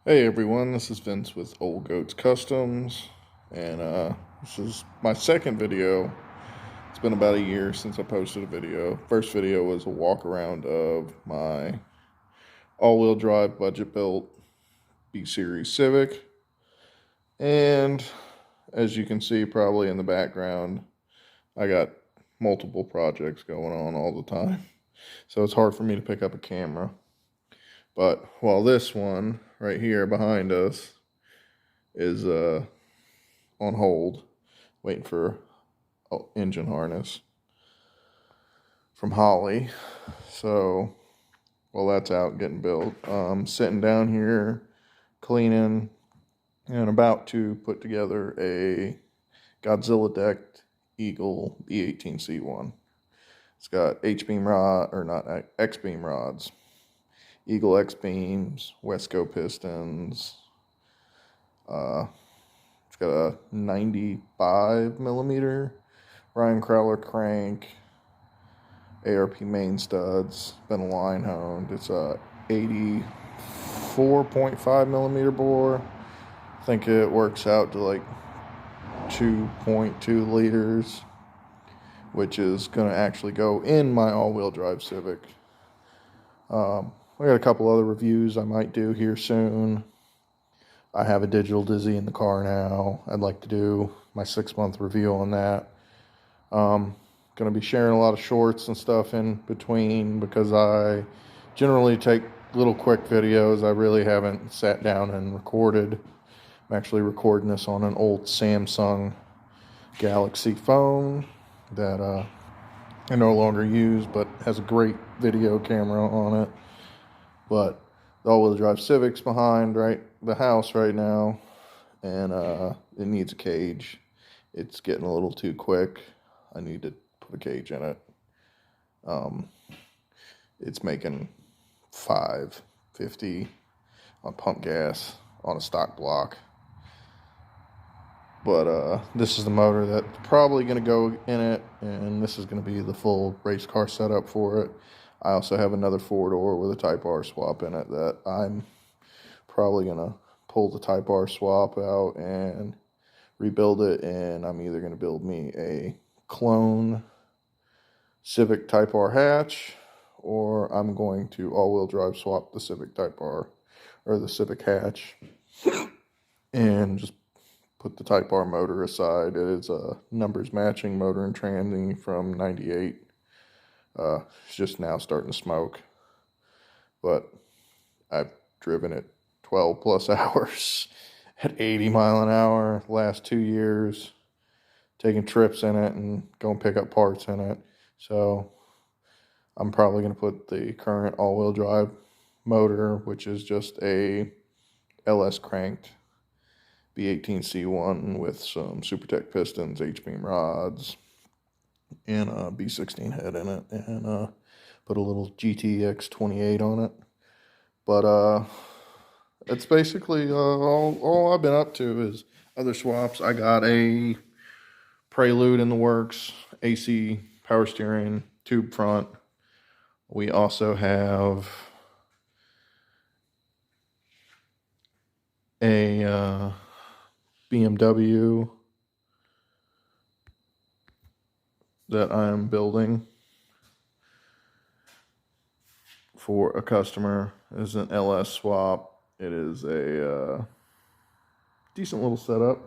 Hey everyone, this is Vince with Old Goats Customs, and this is my second video. It's been about a year since I posted a video. First video was a walk around of my all-wheel drive budget-built B-Series Civic, and as you can see probably in the background, I got multiple projects going on all the time, so it's hard for me to pick up a camera. But while this one right here behind us is on hold, waiting for engine harness from Holly. So while that's out getting built, sitting down here cleaning and about to put together a Godzilla decked Eagle B18C1. It's got H-beam rod, or not X-beam rods. Eagle X beams, Wesco pistons. It's got a 95 millimeter Ryan Crowler crank, ARP main studs, been a line honed. It's a 84.5 millimeter bore. I think it works out to like 2.2 liters, which is going to actually go in my all-wheel drive Civic. I got a couple other reviews I might do here soon. I have a digital Dizzy in the car now. I'd like to do my 6-month review on that. Going to be sharing a lot of shorts and stuff in between because I generally take little quick videos. I really haven't sat down and recorded. I'm actually recording this on an old Samsung Galaxy phone that I no longer use, but has a great video camera on it. But the all-wheel drive Civic's behind the house right now, and it needs a cage. It's getting a little too quick. I need to put a cage in it. It's making 550 on pump gas on a stock block. But this is the motor that's probably going to go in it, and this is going to be the full race car setup for it. I also have another 4-door with a Type R swap in it that I'm probably going to pull the Type R swap out and rebuild it, and I'm either going to build me a clone Civic Type R hatch, or I'm going to all-wheel drive swap the Civic Type R, or the Civic hatch, and just put the Type R motor aside. It is a numbers matching motor and tranny from 98. It's just now starting to smoke, but I've driven it 12 plus hours at 80 mile an hour last 2 years, taking trips in it and going pick up parts in it. So I'm probably going to put the current all-wheel drive motor, which is just a LS cranked B18C1 with some Supertech pistons, H-beam rods, and a B16 head in it, and put a little GTX 28 on it. But it's basically all I've been up to is other swaps. I got a Prelude in the works, AC power steering, tube front. We also have a BMW that I am building for a customer. It is an LS swap. It is a decent little setup.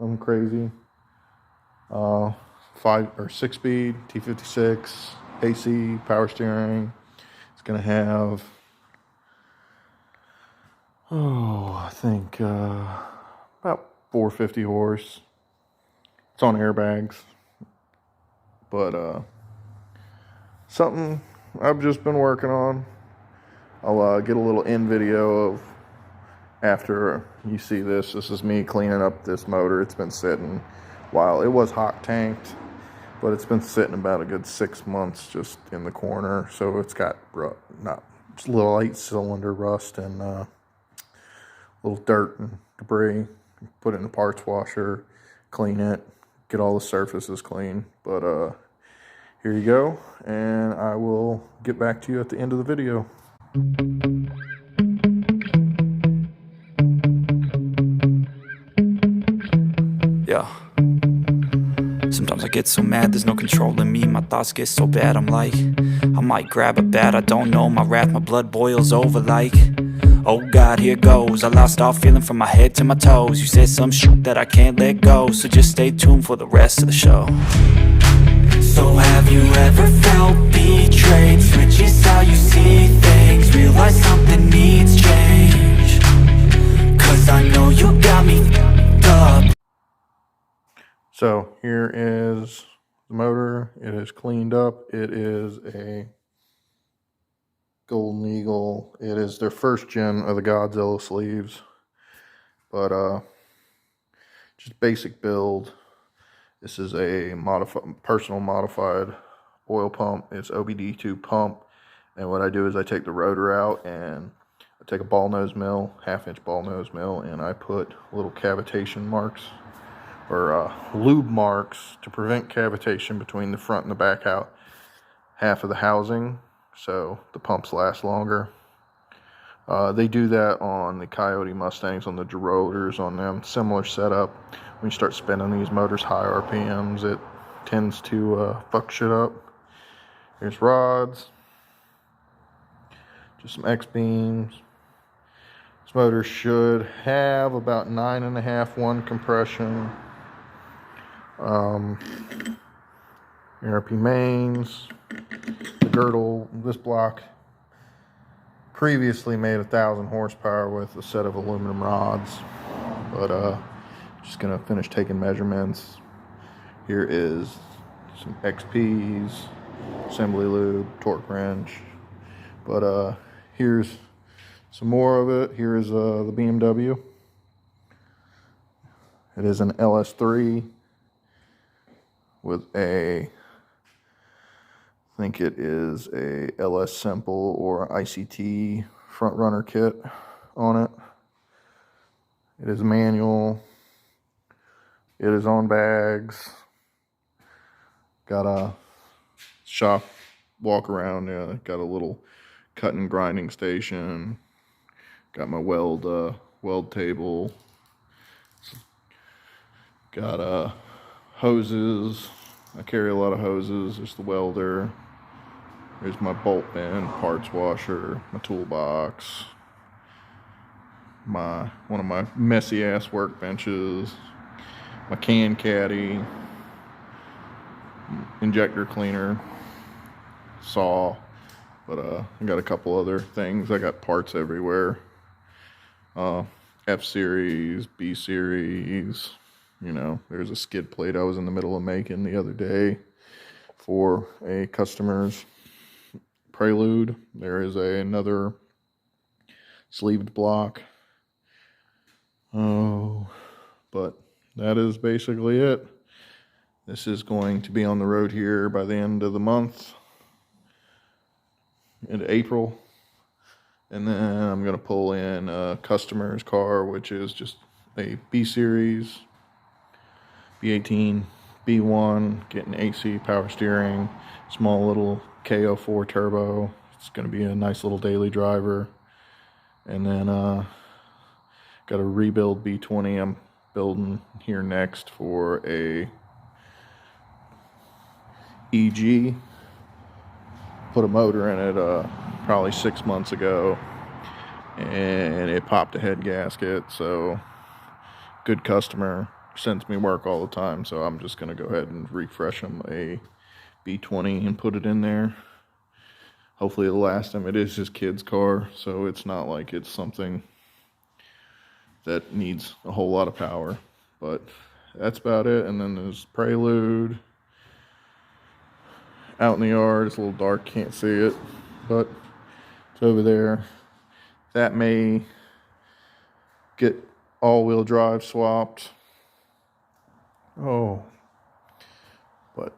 Nothing crazy. 5 or 6-speed T56 AC power steering. It's gonna have I think about 450 horse. It's on airbags. But something I've just been working on. I'll get a little in video of after you see this. This is me cleaning up this motor. It's been sitting while it was hot tanked, but it's been sitting about a good 6 months just in the corner. So it's got just a little light cylinder rust and little dirt and debris. Put it in the parts washer, clean it, get all the surfaces clean. But here you go, and I will get back to you at the end of the video. get so mad, there's no controlling me. My thoughts get so bad, I'm like, I might grab a bat, I don't know. My wrath, my blood boils over like, oh God, here goes. I lost all feeling from my head to my toes. You said some shit that I can't let go, so just stay tuned for the rest of the show. So have you ever felt betrayed? Switches how you see things, realize something needs change. Cause I know you got me f***ed up. So here is the motor. It is cleaned up. It is a Golden Eagle. It is their first gen of the Godzilla sleeves, but just basic build. This is a personal modified oil pump. It's OBD2 pump, and what I do is I take the rotor out and I take a ball nose mill, 1/2-inch ball nose mill, and I put little cavitation marks or lube marks to prevent cavitation between the front and the back half of the housing, so the pumps last longer. They do that on the Coyote Mustangs, on the rotors on them. Similar setup. When you start spinning these motors high RPMs, it tends to fuck shit up. Here's rods. Just some X-beams. This motor should have about 9.5 1 compression. ARP mains. The girdle, this block previously made 1,000 horsepower with a set of aluminum rods, but just gonna finish taking measurements. Here is some XPs, assembly lube, torque wrench, but here's some more of it. Here is the BMW. It is an LS3 with I think it is a LS Simple or ICT front runner kit on it. It is manual. It is on bags. Got a shop walk around. Yeah, got a little cut and grinding station. Got my weld table. Got hoses. I carry a lot of hoses. There's the welder. There's my bolt bin, parts washer, my toolbox, one of my messy ass workbenches, my can caddy, injector cleaner, saw, but I got a couple other things. I got parts everywhere. F series, B series. You know, there's a skid plate I was in the middle of making the other day for a customer's Prelude. There is another sleeved block. Oh, but that is basically it. This is going to be on the road here by the end of the month, into April. And then I'm going to pull in a customer's car, which is just a B series, B18, B1, getting AC, power steering, small little KO4 turbo. It's going to be a nice little daily driver. And then got a rebuild B20 I'm building here next for a EG. Put a motor in it probably 6 months ago, and it popped a head gasket. So good customer, sends me work all the time, so I'm just going to go ahead and refresh him a B20 and put it in there. Hopefully it'll last him. It is his kid's car, so it's not like it's something that needs a whole lot of power, but that's about it. And then there's Prelude out in the yard. It's a little dark, can't see it, but it's over there. That may get all-wheel drive swapped. Oh, but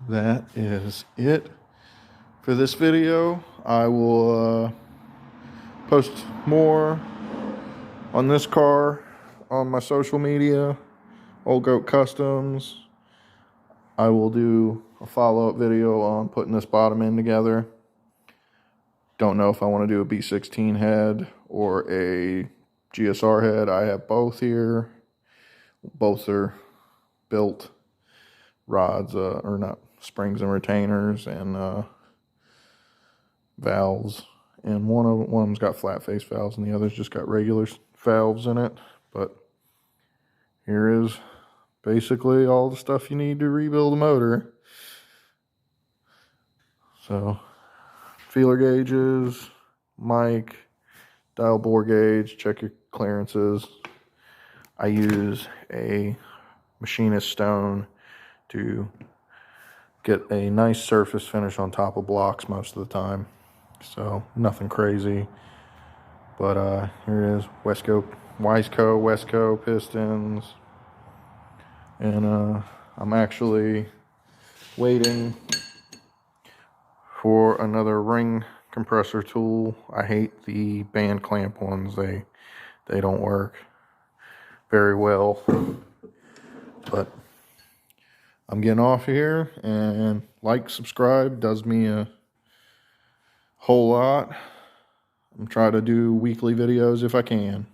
that is it for this video. I will post more on this car on my social media, Old Goat Customs. I will do a follow-up video on putting this bottom end together. Don't know if I want to do a B16 head or a GSR head. I have both here. Both are built rods, or not, springs and retainers, and valves. And one of them's got flat face valves, and the other's just got regular valves in it. But here is basically all the stuff you need to rebuild a motor. So, feeler gauges, mic, dial bore gauge, check your clearances. I use a machinist stone to get a nice surface finish on top of blocks most of the time. So nothing crazy. But here it is, Wesco pistons. And I'm actually waiting for another ring compressor tool. I hate the band clamp ones. They don't work very well. But I'm getting off here, and subscribe does me a whole lot. I'm trying to do weekly videos if I can.